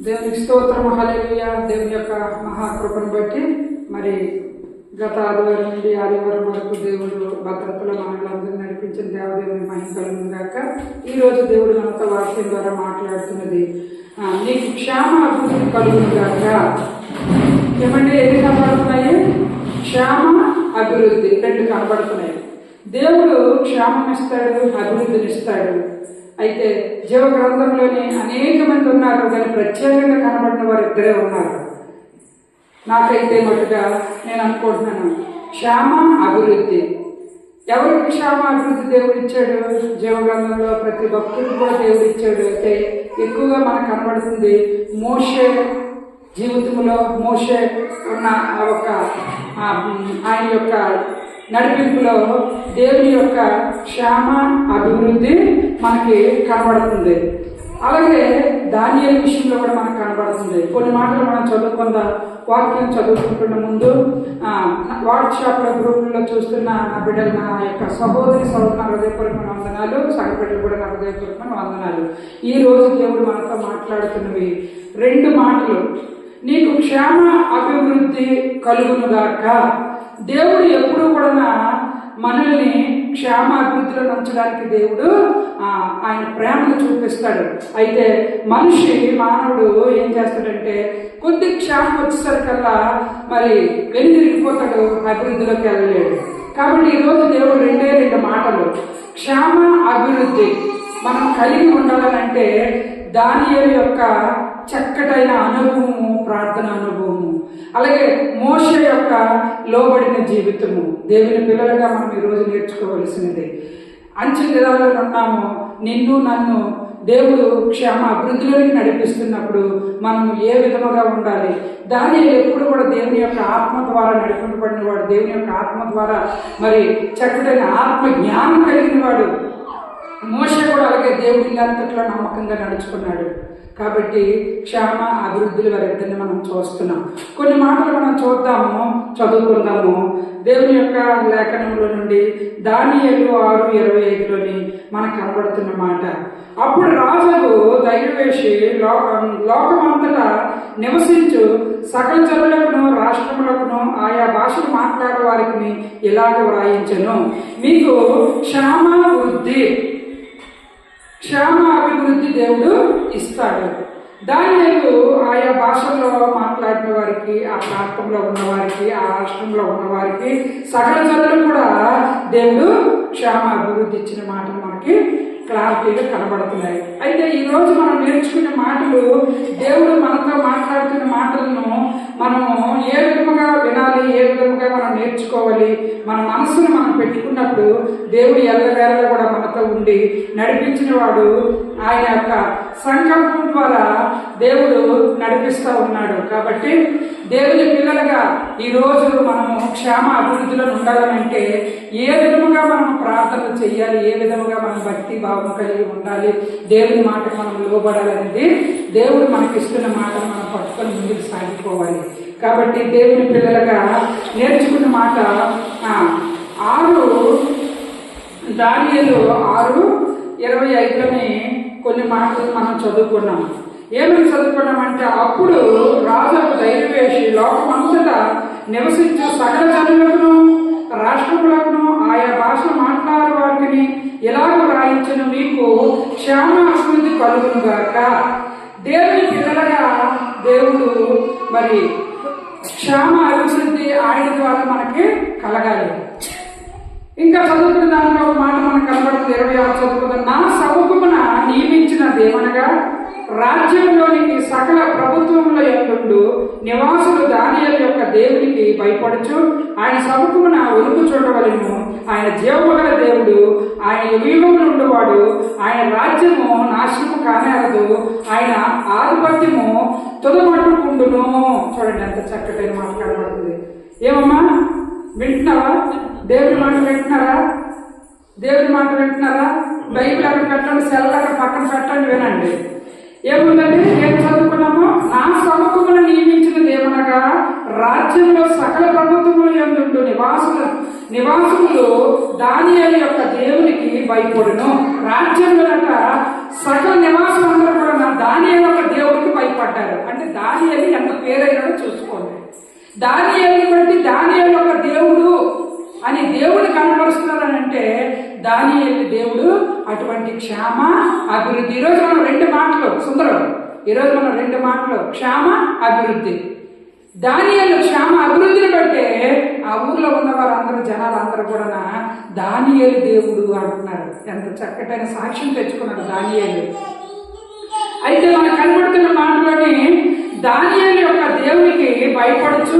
దేవునికి స్తోత్రం, హల్లెలూయా. దేవుని యొక్క మహాకృపను బట్టి మరి గత ఆదివారం నుండి ఆదివారం వరకు దేవుడు భద్రతలో మనల్ని నడిపించిన దేవదేవుని మహిమలను గాక. ఈ రోజు దేవుడు మనతో వాక్యం ద్వారా మాట్లాడుతున్నది, నీకు క్షేమ అభివృద్ధి కలుగును గాక. ఏమంటే ఎన్ని కనబడుతున్నాయి? క్షేమ అభివృద్ధి రెండు కనబడుతున్నాయి. దేవుడు క్షేమం ఇస్తాడు, అభివృద్ధిని ఇస్తాడు. అయితే జీవ గ్రంథంలోనే అనేక మంది ఉన్నారు, కానీ ప్రత్యేకంగా కనబడిన వారు ఇద్దరే ఉన్నారు. నాకైతే మటుగా నేను అనుకుంటున్నాను, క్షేమ అభివృద్ధి. ఎవరికి క్షేమ అభివృద్ధి దేవుడు ఇచ్చాడు? జీవ గ్రంథంలో ప్రతి భక్తుడికి కూడా దేవుడు ఇచ్చాడు. అయితే ఎక్కువగా మనకు కనబడుతుంది మోషే జీవితంలో. మోషే ఉన్న ఆయన యొక్క నడిపింపులో దేవుని యొక్క క్షేమ అభివృద్ధి మనకి కనబడుతుంది. అలాగే దానియేలు విషయంలో కూడా మనకు కనబడుతుంది. కొన్ని మాటలు మనం చదువుకుందాం. వాక్యం చదువుకుంటున్న ముందు వాట్సాప్లో గ్రూపుల్లో చూస్తున్న నా బిడ్డలు, నా యొక్క సహోదరి సహోదరు హృదయపూర్వకమైన వందనాలు, సగబిడ్డలు కూడా నా హృదయపూర్వకమైన వందనాలు. ఈ రోజు దేవుడు మనతో మాట్లాడుతున్నవి రెండు మాటలు, నీకు క్షేమ అభివృద్ధి కలుగునుగాక. దేవుడు ఎప్పుడు కూడా మనల్ని క్షేమ అభివృద్ధిలో ఉంచడానికి దేవుడు ఆయన ప్రేమను చూపిస్తాడు. అయితే మానవుడు ఏం చేస్తాడంటే కొద్ది క్షేమం వచ్చేసరికల్లా మరి వెనుదిరిగిపోతాడు, అభివృద్ధిలోకి వెళ్ళలేడు. కాబట్టి ఈరోజు దేవుడు రెండు మాటలు, క్షేమ అభివృద్ధి మనం కలిగి ఉండాలనంటే దానియేలు యొక్క చక్కటైన అనుభవము, ప్రార్థన అనుభవము, అలాగే మోషే యొక్క లోబడిన జీవితము దేవుని పిల్లలుగా మనం ఈరోజు నేర్చుకోవలసినది. అంచె దినాల్లో ఉన్నాము. నిన్ను నన్ను దేవుడు క్షేమ అభివృద్ధిలోకి నడిపిస్తున్నప్పుడు మనం ఏ విధముగా ఉండాలి? దానియేలు ఎప్పుడు కూడా దేవుని యొక్క ఆత్మ ద్వారా నడిపింపబడిన వాడు, దేవుని యొక్క ఆత్మ ద్వారా మరి చక్కటైన ఆత్మ జ్ఞానం కలిగిన వాడు. మోషే కూడా అలాగే దేవుడి ఇల్లంతట్లో నమ్మకంగా నడుచుకున్నాడు. కాబట్టి క్షేమ అభివృద్ధులు వారిద్దరిని మనం చూస్తున్నాం. కొన్ని మాటలు మనం చూద్దాము, చదువుకుందాము. దేవుని యొక్క లేఖనంలో నుండి దానియేలు 6:25లోని మనకు కనబడుతున్న మాట, అప్పుడు రాజుకు ధైర్యవేసి లోకమంతటా నివసించు సకల జనులకును రాష్ట్రములకును ఆయా భాషలు మాట్లాడే వారికి ఇలాగ వ్రాయించను, మీకు క్షేమ అభివృద్ధి దేవుడు ఇస్తాడు. దానియేలు ఆయా భాషల్లో మాట్లాడిన వారికి, ఆ ప్రాంతంలో ఉన్నవారికి, ఆ రాష్ట్రంలో ఉన్నవారికి, సకల జనులు కూడా దేవుడు క్షేమ అభివృద్ధి ఇచ్చిన మాటలు మనకి క్లారిటీగా కనబడుతున్నాయి. అయితే ఈరోజు మనం నేర్చుకునే మాటలు, దేవుడు మనతో మాట్లాడుతున్న మాటలను మనము ఏ విధముగా వినాలి, ఏ విధముగా మనం నేర్చుకోవాలి, మన మనసును మనం పెట్టుకున్నప్పుడు దేవుడు ఎల్లవేళలా కూడా మనతో ఉండి నడిపించిన వాడు. ఆయన యొక్క సంకల్పం ద్వారా దేవుడు నడిపిస్తూ ఉన్నాడు. కాబట్టి దేవుని పిల్లలుగా ఈరోజు మనము క్షేమ అభివృద్ధిలో ఉండాలనంటే ఏ విధముగా మనం ప్రార్థన చేయాలి, ఏ విధముగా మనం భక్తి భావం కలిగి ఉండాలి, దేవుని మాటకు మనం లోబడాలనేది దేవుడు మనకిస్తున్న మాటను మనం పట్టుకొని ముందుకు సాగిపోవాలి. కాబట్టి దేవుని పిల్లలుగా నేర్చుకున్న మాట దానియేలు 6:25లోని కొన్ని మాటలు మనం చదువుకున్నాం. ఏమని చదువుకున్నామంటే, అప్పుడు రాజుకు ధైర్యవేసి లోకమంతటా నివసించు సకల జనులకును రాష్ట్రములకును ఆయా భాషలు మాట్లాడే వారికి ఎలాగ వ్రాయించను, మీకు క్షేమ అభివృద్ధి కలుగునుగాక. దేవుని పిల్లలుగా దేవుడు మరి క్షేమ అభివృద్ధి ఆయన ద్వారా మనకి కలగాలి. ఇంకా చదువుకున్న దాంట్లో ఒక మాట మనకు కనబడుతుంది. 26 చదువుకుందాం. నా సముఖమున నియమించిన దేవనగా రాజ్యంలోనికి సకల ప్రభుత్వముల యందు నివాసులు దానియేలు యొక్క దేవునికి భయపడుచు ఆయన సముఖమున ఒలుపు చూడవలెను. ఆయన జీవముగల దేవుడు, ఆయన యుగములు ఉండేవాడు, ఆయన రాజ్యము నాశనము కానేరదు, ఆయన ఆధిపత్యము తుదమట్టుకుండును. చూడండి ఎంత చక్కటైన మాట్లాడబడుతుంది. ఏమమ్మా, వింటున్నావా? దేవుని మాట వింటున్నారా? దేవుని మాట వింటున్నారా? బైబిల్ అక్కడ పెట్టండి, సెల్ అక్కడ పక్కన పెట్టండి, వినండి. ఏముందండి? ఏం చదువుకున్నామో, నా సముఖమున నియమించిన దేవనగా రాజ్యంలో సకల ప్రభుత్వములు యందు నివాసులు దానియేలు యొక్క దేవునికి భయపడును. రాజ్యంలో సకల నివాసులందరూ కూడా దానియేలు యొక్క దేవుడికి భయపడ్డారు. దానియేలుని బట్టి దానియేలు ఒక దేవుడు అని దేవుని కనపరుస్తున్నారని అంటే దానియేలు దేవుడు అటువంటి క్షేమ అభివృద్ధి. ఈరోజు మనం రెండు మాటలు సుందరం, ఈరోజు మనం రెండు మాటలు క్షేమ అభివృద్ధి. దానియేలు క్షేమ అభివృద్ధిని బట్టే ఆ ఊర్లో ఉన్న వారందరూ జనాలందరూ కూడా దానియేలు దేవుడు అంటున్నారు. ఎంత చక్కటైన సాక్ష్యం తెచ్చుకున్నాడు దానియేలు. అయితే మనకు కనబడుతున్న మాటలోని దానియేలు యొక్క దేవునికి భయపడుచు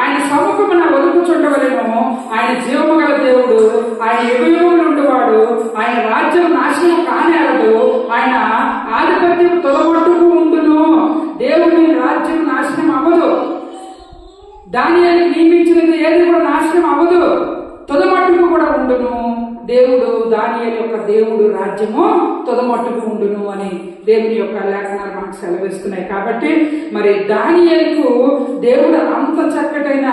ఆయన సముఖమున ఒదుకుచుండవలెను. ఆయన జీవము గల దేవుడు, ఆయన యుగయుగములు ఉండేవాడు, ఆయన రాజ్యం నాశనం కానేరదు, ఆయన ఆధిపత్యం తొలగొట్టుకు ఉండును. దేవుని రాజ్యం నాశనం అవ్వదు. దానియేలు నియమించినది ఏది కూడా నాశనం అవ్వదు, తొదమట్టుకు కూడా ఉండును. దేవుడు దానియేలు యొక్క దేవుడు రాజ్యము తొదమట్టుకు ఉండును అని దేవుని యొక్క లేఖనాలు మనకు సెలవిస్తున్నాయి. కాబట్టి మరి దానియేలుకు దేవుడు అంత చక్కటైన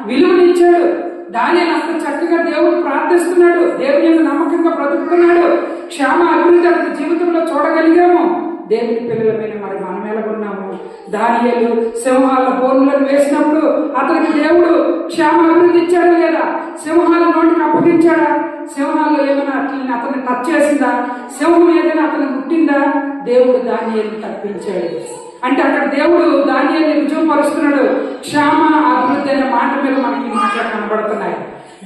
విలువనిచ్చాడు. దానియేలు అంత చక్కగా దేవుడు ప్రార్థిస్తున్నాడు, దేవుని యొక్క నమ్మకంగా బ్రతుకుతున్నాడు. క్షేమ అభివృద్ధి అతని జీవితంలో చూడగలిగాము. దేవుని పిల్లలమైన మరి మనం ఎలాగున్నాము? దానియేలు సింహాల బోనులను వేసినప్పుడు అతనికి దేవుడు క్షేమ అభివృద్ధి ఇచ్చాడా లేదా? సింహాల నోటికి అప్పగించాడా? సింహాలు ఏమైనా అతన్ని టచ్ చేసిందా? సింహం ఏదైనా అతను ముట్టిందా? దేవుడు దానియేలుని తప్పించాడు. అంటే అక్కడ దేవుడు దానియేలుని రుజువుపరుస్తున్నాడు. క్షేమ అభివృద్ధి అనే మాట మీద మనకి మాటలు కనబడుతున్నాయి.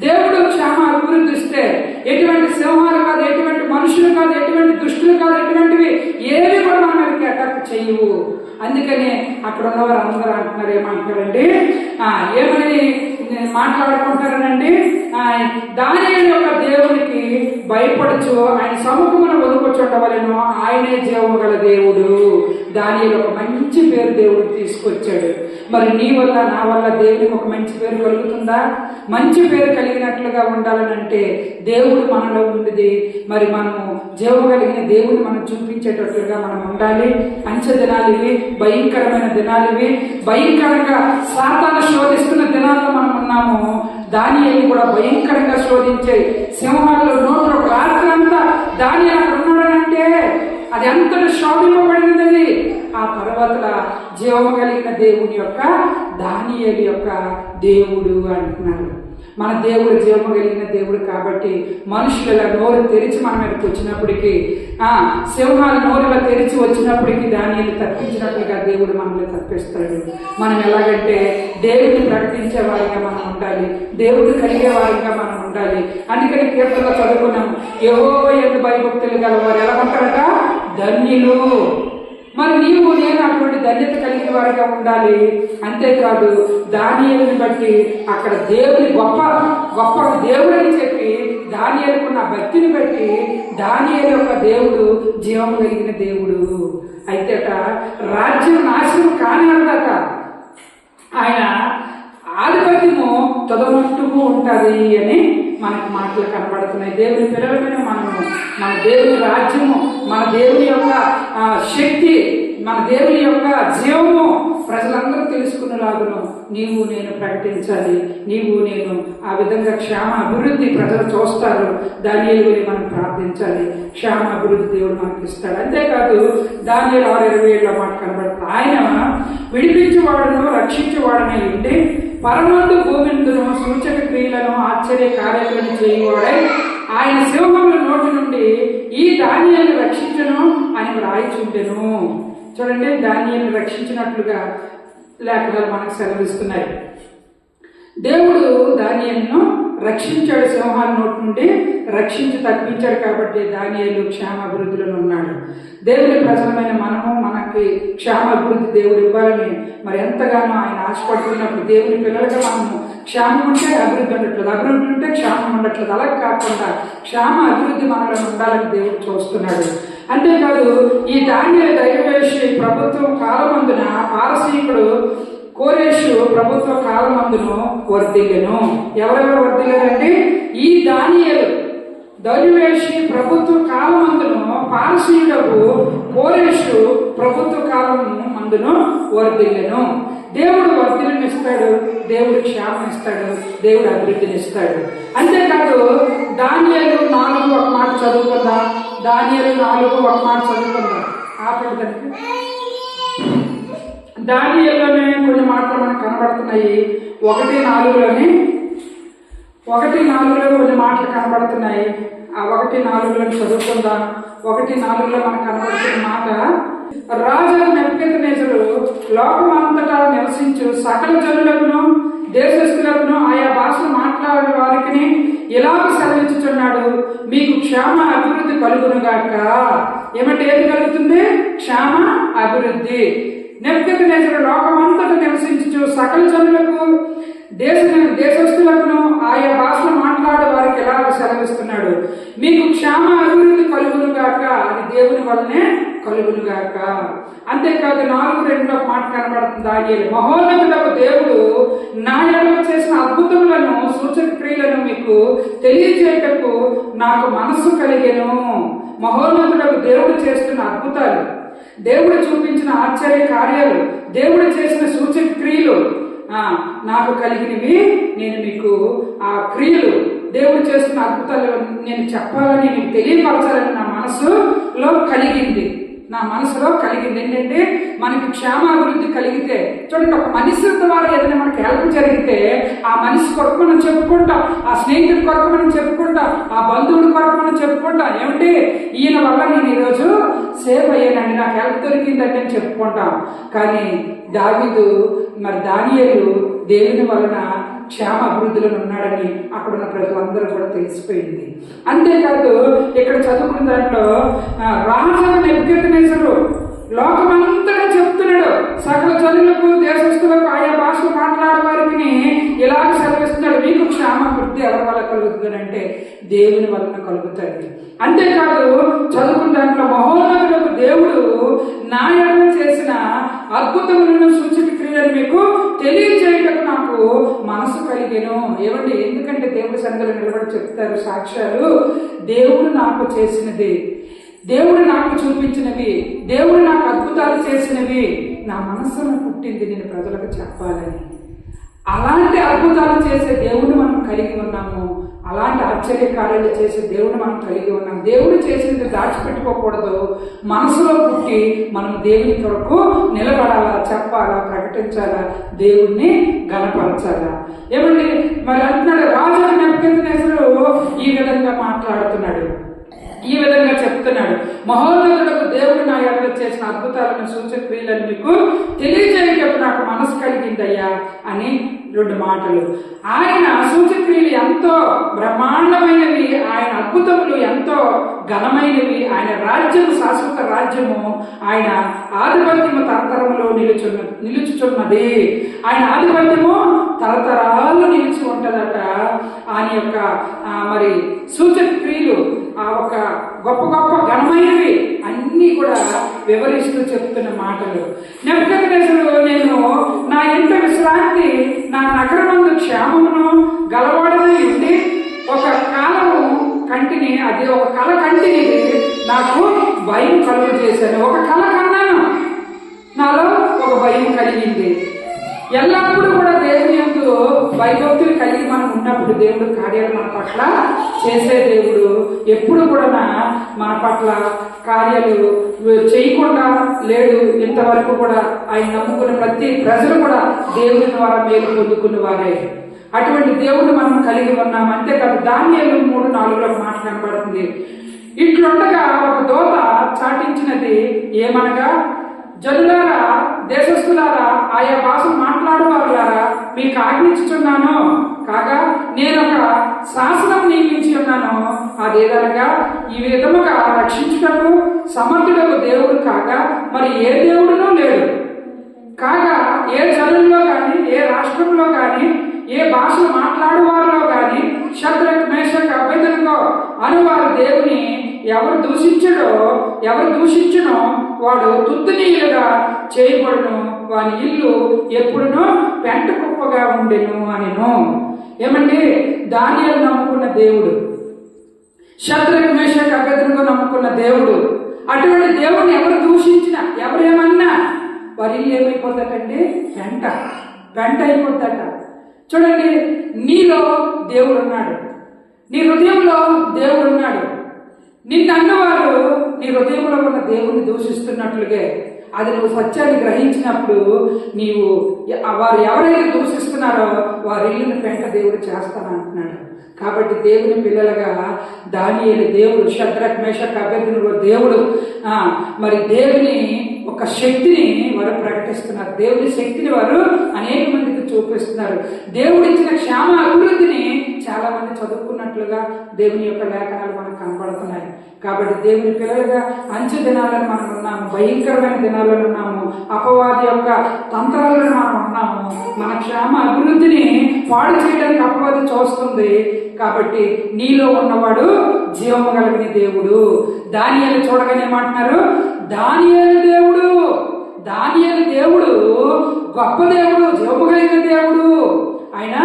దేవుడు క్షేమ అభివృద్ధి ఇస్తే ఎటువంటి సింహాలు కాదు, ఎటువంటి మనుషులు కాదు, ఎటువంటి దుష్టులు కాదు, ఎటువంటివి ఏవి కూడా మన మీదకి అటాక్ చేయవు. అందుకని అక్కడ ఉన్నవారు అందరూ అంటున్నారు, ఏమంటున్నారండి, ఏమని మాట్లాడుకుంటారనండి, దానియేలు యొక్క దేవునికి భయపడచ్చు, ఆయన సముఖమున ఒదుకొచ్చుండవలెను, ఆయనే జీవము గల దేవుడు. దానియేలు ఒక మంచి పేరు దేవుడు తీసుకొచ్చాడు. మరి నీ వల్ల నా వల్ల దేవునికి ఒక మంచి పేరు కలుగుతుందా? మంచి పేరు కలిగినట్లుగా ఉండాలనంటే దేవుడు మనలో ఉండేది మరి మనము జీవము కలిగిన దేవుని మనం చూపించేటట్లుగా మనం ఉండాలి. అంచె దినాలు ఇవి, భయంకరమైన దినాలు ఇవి, భయంకరంగా సాతాను శోధిస్తున్న దినాల్లో మనం ఉన్నాము. దానియేలు కూడా భయంకరంగా శోధించే సింహాల్లో నోట్లో రాత్రి అంతా దానియేలు అక్కడ ఉన్నాడనంటే అది ఎంతటి శోధింపబడినది. ఆ పర్వతల జీవము కలిగిన దేవుని యొక్క దానియేలు యొక్క దేవుడు అంటున్నారు. మన దేవుడు జీవము కలిగిన దేవుడు కాబట్టి మనుషుల నోరు తెరిచి మన మీదకి వచ్చినప్పటికీ, సింహాల నోరులా తెరిచి వచ్చినప్పటికీ దానియేలు తప్పించినట్లుగా దేవుడు మనల్ని తప్పిస్తాడు. మనం ఎలాగంటే దేవుడిని ప్రకటించే వారిగా మనం ఉండాలి, దేవుడు కలిగే వారిగా మనం ఉండాలి. అందుకని కీర్తనలో చదువుకున్నాం, యెహోవా యందు భయభక్తులు గలవారు ఎలా ఉంటారట? ధన్యులు. మరి నీవు నేను అటువంటి ధన్యత కలిగిన వారిగా ఉండాలి. అంతేకాదు దానియేలుని బట్టి అక్కడ దేవుని గొప్ప గొప్ప దేవుడు అని చెప్పి దానియేలుకున్న భక్తిని బట్టి దానియేలు యొక్క దేవుడు జీవం కలిగిన దేవుడు. అయితే రాజ్యం నాశనం కానిదట, ఆయన ఆధిపత్యము తొదమట్టుకు ఉంటుంది అని మనకు మాటలు కనబడుతున్నాయి. దేవుని పిల్లలమైన మనము మన దేవుని రాజ్యము, మన దేవుని యొక్క శక్తి, మన దేవుని యొక్క జీవము ప్రజలందరూ తెలుసుకునేలాగును నీవు నేను ప్రకటించాలి. నీవు నేను ఆ విధంగా క్షేమ అభివృద్ధి ప్రజలు చూస్తారు. దానియేలు మనం ప్రార్థించాలి. క్షేమ అభివృద్ధి దేవుడు మనకి ఇస్తాడు. అంతేకాదు దానియేలు 6:27 మాట కనబడుతుంది, ఆయన విడిపించేవాడును రక్షించేవాడనే ఉండి పరమందు భూమిందును సూచక క్రియలను ఆశ్చర్య కార్యాలను చేయవాడై ఆయన సింహముల నోటి నుండి ఈ దానియేలును రక్షించను అని వ్రాయిచుండెను. చూడండి, దానియేలును రక్షించినట్లుగా లేఖనాలు మనకు సెలవిస్తున్నాయి. దేవుడు దానియేలును రక్షించాడు, సింహాల నోటి నుండి రక్షించి తప్పించాడు. కాబట్టి దానియేలు క్షేమాభివృద్ధిలో ఉన్నాడు. దేవుని ప్రజలమైన మనము మనకి క్షేమాభివృద్ధి దేవుడు ఇవ్వాలని మరి ఎంతగానో ఆయన ఆశపడుతున్నప్పుడు దేవుని పిల్లలుగా మనము క్షేమం ఉంటే అభివృద్ధి ఉండట్లేదు, అభివృద్ధి ఉంటే క్షేమం ఉండట్లేదు. అలా కాకుండా క్షేమ అభివృద్ధి మనలో ఉండాలని దేవుడు చూస్తున్నాడు. అంతేకాదు ఈ దానియేలు దైవవేషి ప్రభుత్వం కాలమందున పారసీకుడు కోరేషు ప్రభుత్వ కాలమందును వర్ధిల్లెను. ఎవరెవరు వర్ధిల్లారంటే ఈ దానియేలు దైవవేషి ప్రభుత్వ కాలమందును పారసీయుడకు కోరేషు ప్రభుత్వ కాలం మందును వర్ధిల్లెను. దేవుడు వర్ధిల్నిస్తాడు, దేవుడు క్షేమం ఇస్తాడు, దేవుడు అభివృద్ధిని ఇస్తాడు. అంతేకాదు దానియేలు 4 ఒక మాట చదువుకుందా, దానియేలు 4 ఒక మాట చదువుకుందా. ఆపండి, దానియేలులోనే కొన్ని మాటలు మనకు కనబడుతున్నాయి. 1:4లోనే 1:4లో కొన్ని మాటలు కనబడుతున్నాయి. ఆ 1:4లో చదువుకుందాం. 1:4లో మనకు కనబడుతున్న మాట, రాజు నెబుకద్నెజరు లోకమంతటా నివసించు సకల జనులకును దేశస్థులకును ఆయా భాషలు మాట్లాడే వారికి ఇలాగ సెలవించుచున్నాడు, మీకు క్షేమ అభివృద్ధి కలుగునుగాక. ఏమంటే ఏది కలుగుతుంది? క్షేమ అభివృద్ధి. నెబుకద్నెజరు లోకమంతటా నివసించు సకల జనులకు దేశస్థులకును ఆయా భాషలు మాట్లాడే వారికి ఎలాగ సెలవిస్తున్నాడు, మీకు క్షేమ అభివృద్ధి కలుగునుగాక. అది దేవుని వల్లనే కలుగునుగాక. అంతేకాదు 4:2 మాట కనబడుతుంది. దానియేలు, మహోన్నతులకు దేవుడు నా ఎడల చేసిన అద్భుతములను సూచక క్రియలను మీకు తెలియజేయటకు నాకు మనస్సు కలిగెను. మహోన్నతులకు దేవుడు చేస్తున్న అద్భుతాలు, దేవుడు చూపించిన ఆశ్చర్య కార్యాలు, దేవుడు చేసిన సూచక క్రియలు నాకు కలిగినవి. నేను మీకు ఆ క్రియలు, దేవుడు చేస్తున్న అద్భుతాలు నేను చెప్పాలని, మీకు తెలియపరచాలని నా మనసులో కలిగింది. ఏంటంటే మనకి క్షేమాభివృద్ధి కలిగితే, చూడండి, ఒక మనిషి ద్వారా ఏదైనా మనకి హెల్ప్ జరిగితే ఆ మనిషి కొరకు మనం చెప్పుకుంటాం, ఆ స్నేహితుడి కొరకు మనం చెప్పుకుంటాం, ఆ బంధువుడి కొరకు మనం చెప్పుకుంటాం. ఏమిటి, ఈయన వల్ల నేను ఈరోజు సేవ్ అయ్యానండి, నాకు హెల్ప్ దొరికిందండి అని చెప్పుకుంటాం. కానీ దానియేలు దేవుని వలన క్షేమ అభివృద్ధిలో ఉన్నాడని అక్కడున్న ప్రజలందరూ కూడా తెలిసిపోయింది. అంతేకాదు ఇక్కడ చదువుకున్న దాంట్లో రాజు నెబుకద్నెజరు లోకమంతా చెప్తున్నాడు, సకల జనులకు దేశస్థులకు ఆయా భాషలు మాట్లాడే వారికి ఇలాగ సెలవిస్తున్నాడు, మీకు క్షేమాభివృద్ధి ఎవరి వల్ల కలుగుతుంది అంటే దేవుని వలన కలుగుతుంది. అంతేకాదు చదువుకున్న దాంట్లో మహోన్నతులకు దేవుడు నా ఎడల చేసిన అద్భుతములను సూచక క్రియలను మీకు తెలియజేయటకు నాకు మనసు కలిగెను. ఏమండి, ఎందుకంటే దేవుడి సన్నిధిలో నిలబడి చెప్తారు సాక్ష్యాలు, దేవుడు నాకు చేసినది, దేవుడు నాకు చూపించినవి, దేవుడు నాకు అద్భుతాలు చేసినవి నా మనస్సును పుట్టింది నేను ప్రజలకు చెప్పాలని. అలాంటి అద్భుతాలు చేసే దేవుడు మనం కలిగి ఉన్నాము. అలాంటి ఆశ్చర్య కార్యాలు చేసే దేవుడు మనం కలిగి ఉన్నాం. దేవుడు చేసింది దాచిపెట్టుకోకూడదు, మనసులో పుట్టి మనం దేవుని కొరకు నిలబడాలా, చెప్పాలా, ప్రకటించాలా, దేవుణ్ణి గణపరచాలా. ఏమండి, మరి అంటున్నాడు, రాజు నెబుకద్నెజరు ఈ విధంగా మాట్లాడుతున్నాడు, ఈ విధంగా చెప్తున్నాడు, మహోన్నతులకు దేవుడు నా ఎడల చేసిన అద్భుతాలను సూచక క్రియలను మీకు తెలియజేయటప్పుడు నాకు మనసు కలిగిందయ్యా అని 2 మాటలు. ఆయన సూచక్రియలు ఎంతో బ్రహ్మాండమైనవి, ఆయన అద్భుతములు ఎంతో ఘనమైనవి, ఆయన రాజ్యము శాశ్వత రాజ్యము, ఆయన ఆధిపత్యము తరతరములో నిలుచుచున్నది. ఆయన ఆధిపత్యము తరతరాలు నిలిచి ఉంటుందట. ఆయన యొక్క మరి సూచక క్రియలు ఆ ఒక గొప్ప గొప్ప ఘనమైనవి అన్నీ కూడా వివరిస్తూ చెప్తున్న మాటలు. నెబుకద్నెజరు, నేను నా ఇంట విశ్రాంతి, నా నగరమందు క్షేమమును గలవాడనై ఉండి ఒక కాలము కంటిని, అది ఒక కళ కంటిని నాకు భయం కలుగు చేశాను. ఒక కళ కన్నాను, నాలో ఒక భయం కలిగింది. ఎల్లప్పుడూ కూడా దేవుని యందు భయభక్తులు కలిగి మనం ఉన్నప్పుడు దేవుడు కార్యాలు మన పట్ల చేసే దేవుడు. ఎప్పుడు కూడా మన పట్ల కార్యాలు చేయకుండా లేడు. ఇంతవరకు కూడా ఆయన నమ్ముకున్న ప్రతి ప్రజలు కూడా దేవుని ద్వారా మేలు పొందుకున్న వారే. అటువంటి దేవుడు మనం కలిగి ఉన్నాం. అంతేకాదు దానియేలు 3:4లో మాట కనబడుతుంది, ఇట్లుండగా ఒక దూత చాటించినది ఏమనగా, జనులారా, దేశస్థులారా, ఆయా భాషలు మాట్లాడువారులారా, మీకు ఆజ్ఞించుచున్నాను కాగా నేను ఒక శాసనం నియమించి ఉన్నాను. అదేదనగా, ఈ విధముగా రక్షించుటకు సమర్థుడకు దేవుడు కాగా మరి ఏ దేవుడునూ లేడు. కాగా ఏ జనుల్లో కానీ, ఏ రాష్ట్రంలో కానీ, ఏ భాషలు మాట్లాడువారిలో కానీ శద్రక్, మేషక్, అబేద్నెగో అనువారు దేవుని ఎవరు దూషించునో వాడు తుత్తునీయులుగా చేయబడును, వాని ఇల్లు ఎప్పుడునో పెంట కుప్పగా ఉండెను అనెను. ఏమండి, దానియేలు నమ్ముకున్న దేవుడు, శద్రక్, మేషక్, అబేద్నెగో నమ్ముకున్న దేవుడు. అటువంటి దేవుడిని ఎవరు దూషించినా, ఎవరు ఏమన్నా వారి ఇల్లు ఏమైపోతాడండి? పెంట అయిపోతాట. చూడండి, నీలో దేవుడు ఉన్నాడు, నీ హృదయంలో దేవుడు ఉన్నాడు. నిన్ను అన్నవారు నీ హృదయంలో ఉన్న దేవుణ్ణి దూషిస్తున్నట్లుగా అది నువ్వు సత్యాన్ని గ్రహించినప్పుడు నీవు వారు ఎవరైతే దూషిస్తున్నారో వారి ఇల్లుని పెంట దేవుడు చేస్తానంటున్నాడు. కాబట్టి దేవుని పిల్లలుగా దానియేలు దేవుడు, షద్రక్ మేషక్ అబేద్నెగో దేవుడు మరి దేవుని ఒక శక్తిని వారు ప్రకటిస్తున్నారు. దేవుని శక్తిని వారు అనేక మందికి చూపిస్తున్నారు. దేవుడు ఇచ్చిన క్షేమ అభివృద్ధిని చాలా మంది చదువుకున్నట్లుగా దేవుని యొక్క లేఖనాలు మనకు కనబడుతున్నాయి. కాబట్టి దేవుని పిల్లలుగా అంచె దినాలను మనం ఉన్నాము, భయంకరమైన దినాలను ఉన్నాము, అపవాది యొక్క తంత్రాలను మనం ఉన్నాము. మన క్షేమ అభివృద్ధిని పాడు చేయడానికి అపవాది చూస్తుంది. కాబట్టి నీలో ఉన్నవాడు జీవము కలిగిన దేవుడు. దానియేలు చూడగానే ఏమంటున్నారు? దానియేలు దేవుడు, దానియేలు దేవుడు గొప్ప దేవుడు, జీవము కలిగిన దేవుడు, ఆయన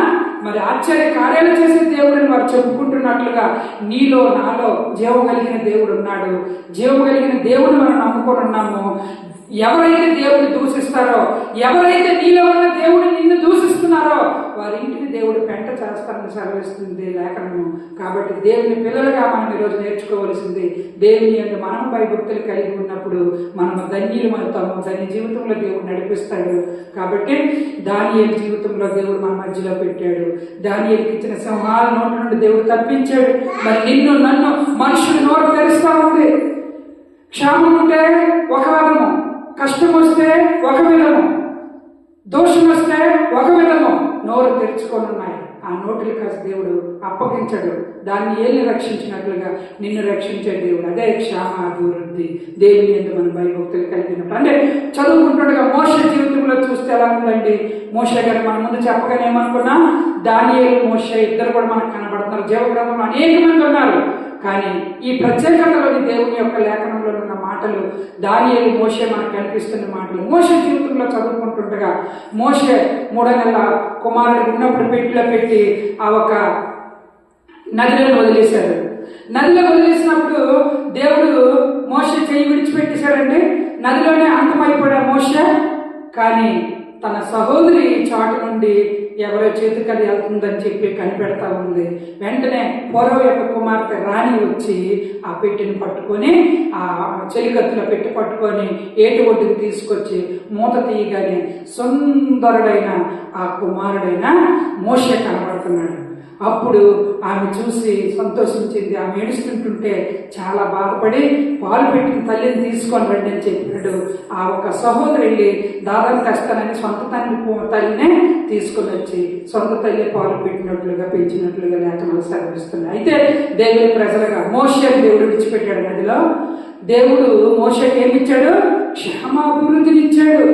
మరి ఆశ్చర్య కార్యాలు చేసే దేవుడిని వారు చెప్పుకుంటున్నట్లుగా నీలో నాలో జీవం కలిగిన దేవుడు ఉన్నాడు. జీవం కలిగిన దేవుడు మనం నమ్ముకొని ఉన్నాము. ఎవరైతే దేవుడిని దూషిస్తారో, ఎవరైతే నీలో ఉన్న దేవుడిని నిన్ను దూషిస్తున్నారో వారి ఇంటిని దేవుడు పెంట చేస్తారని సెలవిస్తుంది లేఖనము. కాబట్టి దేవుని పిల్లలుగా మనం ఈరోజు నేర్చుకోవలసింది, దేవుని యొక్క మనం భయభక్తులు కలిగి ఉన్నప్పుడు మనము ధన్యులు అవుతాము. ధన్య జీవితంలో దేవుడు నడిపిస్తాడు. కాబట్టి దానియేలు జీవితంలో దేవుడు మన మధ్యలో పెట్టాడు. దానియేలుకి ఇచ్చిన సింహాల నోటి నుండి దేవుడు తప్పించాడు. మరి నిన్ను నన్ను మనుషులు నోరు తెరుస్తా ఉంది. క్షేమం ఉంటే ఒక విధము, కష్టం వస్తే ఒక విధము, దోషం వస్తే ఒక విధము నోరు తెరుచుకొని ఉన్నాయి. ఆ నోటిని కాస్త దేవుడు అప్పగించడు. దాన్ని ఏళ్ళు రక్షించినట్లుగా నిన్ను రక్షించే దేవుడు. అదే క్షేమ అభివృద్ధి. దేవుని యందు మనం భయభక్తులు కలిగినట్టు. అంటే చదువుకుంటుండగా మోషే జీవితంలో చూస్తే ఎలా ఉందండి? మోషే గారు మన ముందు చెప్పగానే ఏమనుకున్నా, దానియేలు మోషే ఇద్దరు కూడా మనకు కనబడుతున్నారు. జీవగ్రంథంలో అనేక మంది ఉన్నారు. కానీ ఈ ప్రత్యేకతలోని దేవుని యొక్క లేఖనంలో ఉన్న మాటలు, దానియేలు మోషే మనకు కనిపిస్తున్న మాటలు. మోషే జీవితంలో చదువుకుంటుండగా మోషే 3 నెలల కుమారుడు ఉన్నప్పుడు పెట్టిలో పెట్టి ఆ ఒక నదిలో వదిలేశారు. నదిలో వదిలేసినప్పుడు దేవుడు మోషే చెయ్యి విడిచిపెట్టేశాడండి. నదిలోనే అంతమైపోయాడు మోషే. కానీ తన సహోదరి చాటు నుండి ఎవరో చేతికి అది వెళ్తుందని చెప్పి కనిపెడతా ఉంది. వెంటనే ఫరో యొక్క కుమార్తె రాణి వచ్చి ఆ పెట్టిని పట్టుకొని, ఆ చెలికత్తులో పెట్టి పట్టుకొని ఏటి ఒడ్డుకు తీసుకొచ్చి మూత తీయగానే సుందరుడైన ఆ కుమారుడైన మోషే కనబడుతున్నాడు. అప్పుడు ఆమె చూసి సంతోషించింది. ఆమె ఏడుస్తుంటుంటే చాలా బాధపడి పాలు పెట్టిన తల్లిని తీసుకొని రండి అని చెప్పాడు. ఆ ఒక సహోదరు వెళ్ళి దాదాపు తెస్తానని సొంత తల్లినే తీసుకొని వచ్చి సొంత తల్లి పాలు పెట్టినట్లుగా పెంచినట్లుగా లేఖనాలు సెలవిస్తున్నాయి. అయితే దేవుని ప్రజలుగా మోషేని దేవుడు విడిచిపెట్టాడు నదిలో. దేవుడు మోషేకి ఏమిచ్చాడు? క్షేమాభివృద్ధిని ఇచ్చాడు.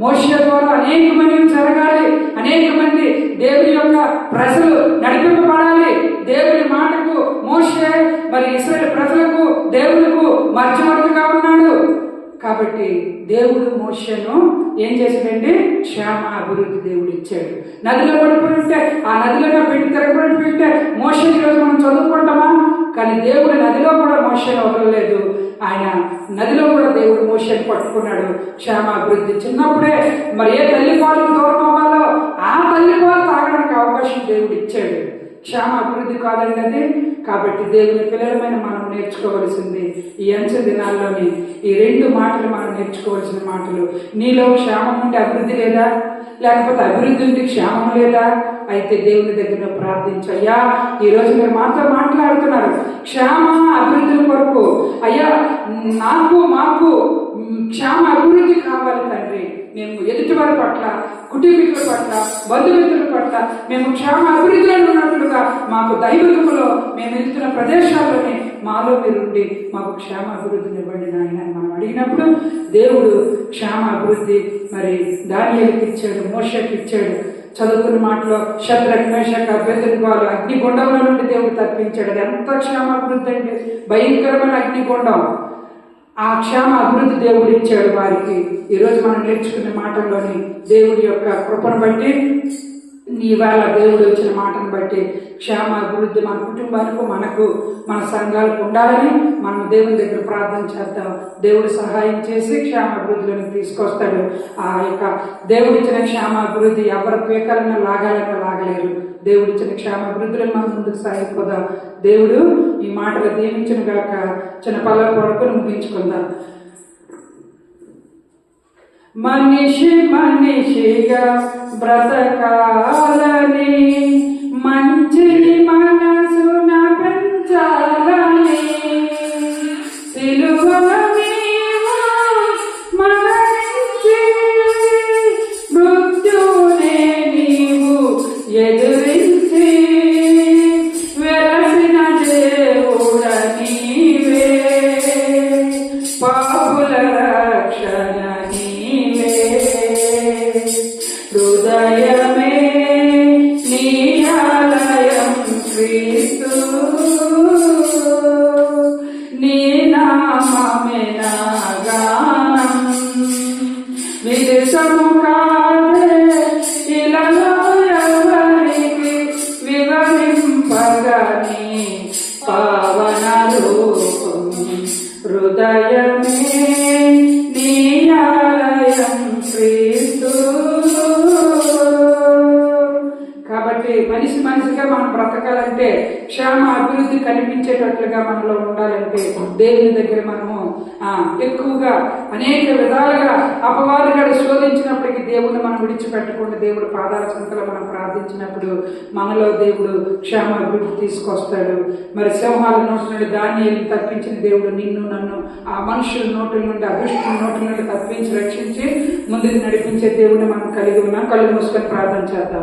మోషే ద్వారా అనేక మంది జరగాలి, అనేక మంది దేవుని యొక్క ప్రజలు నడిపింపబడాలి. దేవుని మాటకు మోషే మరి ఇశ్రాయేలు ప్రజలకు దేవులకు మధ్యవర్తిగా ఉన్నాడు. కాబట్టి దేవుడు మోషేను ఏం చేశాడండి? క్షేమ అభివృద్ధి దేవుడు ఇచ్చాడు. నదిలో పడిపోయింటే ఆ నదిలో పెట్టి తిరగబడిపోయింటే మోషేని ఈరోజు మనం చదువుకుంటామా? కానీ దేవుడు నదిలో కూడా మోషేని వదలలేదు. ఆయన నదిలో కూడా దేవుడు మోషేని పట్టుకున్నాడు. క్షేమాభివృద్ధి చిన్నప్పుడే మరి ఏ తల్లి పాలకు దూరం అవ్వాలో ఆ తల్లి పాలు తాగడానికి అవకాశం దేవుడు ఇచ్చాడు. క్షేమ అభివృద్ధి కాదండి అది. కాబట్టి దేవుని పిల్లలమైన మనం నేర్చుకోవలసింది ఈ అంచె దినాల్లోని ఈ 2 మాటలు మనం నేర్చుకోవాల్సిన మాటలు. నీలో క్షేమం ఉంటే అభివృద్ధి లేదా? లేకపోతే అభివృద్ధి ఉంటే క్షేమం లేదా? అయితే దేవుని దగ్గర ప్రార్థించయ్యా, ఈరోజు మీరు మాతో మాట్లాడుతున్నారు క్షేమ అభివృద్ధుల కొరకు. అయ్యా మాకు క్షేమ అభివృద్ధి కావాలి తండ్రి. మేము ఎదుటివారి పట్ల, కుటుంబీకుల పట్ల, బంధుమిత్రుల పట్ల మేము క్షేమ అభివృద్ధిలో ఉన్నట్లుగా మాకు దైవికములో మేము వెళ్తున్న ప్రదేశాల్లోనే మాలో మీరుండి మాకు క్షేమ అభివృద్ధిని ఇవ్వండి నాయన అని మనం అడిగినప్పుడు దేవుడు క్షేమ అభివృద్ధి మరి దానియేలుకి ఇచ్చాడు, మోషేకి ఇచ్చాడు. చదువుకున్న మాటలో షద్రక్ మేషక్ అబేద్నెగో అగ్నిగుండంలో నుండి దేవుడు తప్పించాడు. అది ఎంత క్షేమాభివృద్ధి అంటే భయంకరమైన అగ్నిగుండం. ఆ క్షేమ అభివృద్ధి దేవుడు ఇచ్చాడు వారికి. ఈరోజు మనం నేర్చుకున్న మాటల్లోని దేవుడి యొక్క కృపను బట్టి, ఇవాళ దేవుడు వచ్చిన మాటను బట్టి క్షేమ అభివృద్ధి మన కుటుంబానికి, మనకు, మన సంఘాలకు ఉండాలని మనం దేవుని దగ్గర ప్రార్థన చేద్దాం. దేవుడు సహాయం చేసి క్షేమ అభివృద్ధిలోకి తీసుకొస్తాడు. ఆ యొక్క దేవుడిచ్చిన క్షేమ అభివృద్ధి ఎవరి పీకాలన్నా లాగాలన్నా లాగలేరు. దేవుడిచ్చిన క్షేమ అభివృద్ధిలో మనం ముందుకు సాగిపోదాం. దేవుడు ఈ మాటలు దీవించిన గాక. చిన్న పల్లె పడుకొని ముగించుకుందాం. మనిషిగా బ్రతకాలని, మంచిని మనసున పెంచాలని, సిలువలో నీవు మరణించి మృత్యునే నీవు ఎదురించి వెలసిన దేవుడ నీవే, పాపుల రక్షణ నీవే. హృదయమే నీ ఆలయం క్రీస్తు, నీ నామమే నా గానం. విదేశము కాదే ఇలలో ఎవరికి వివరింపగని పావన రూపం. హృదయమే నీ ఆలయం క్రీస్తు. కాబట్టి మనిషిగా మనం బ్రతకాలంటే, క్షేమ అభివృద్ధి కనిపించేటట్లుగా మనలో ఉండాలంటే, దేవుని దగ్గర మనము ఎక్కువగా అనేక విధాలుగా అపవాదుగాడు శోధించినప్పటికీ దేవుని మనం విడిచిపెట్టకుండా దేవుడు పాదాల చెంతలో మనం ప్రార్థించినప్పుడు మనలో దేవుడు క్షేమ అభివృద్ధి తీసుకొస్తాడు. మరి సింహాల నోటి నుండి దానియేలును తప్పించిన దేవుడు నిన్ను నన్ను ఆ మనుషుల నోట్ల నుండి, అదృష్టుల నోట్ల నుండి తప్పించి రక్షించి ముందుకు నడిపించే దేవుడిని మనం కలిగి ఉన్నాం. కళ్ళు మూసుకొని ప్రార్థన చేద్దాం.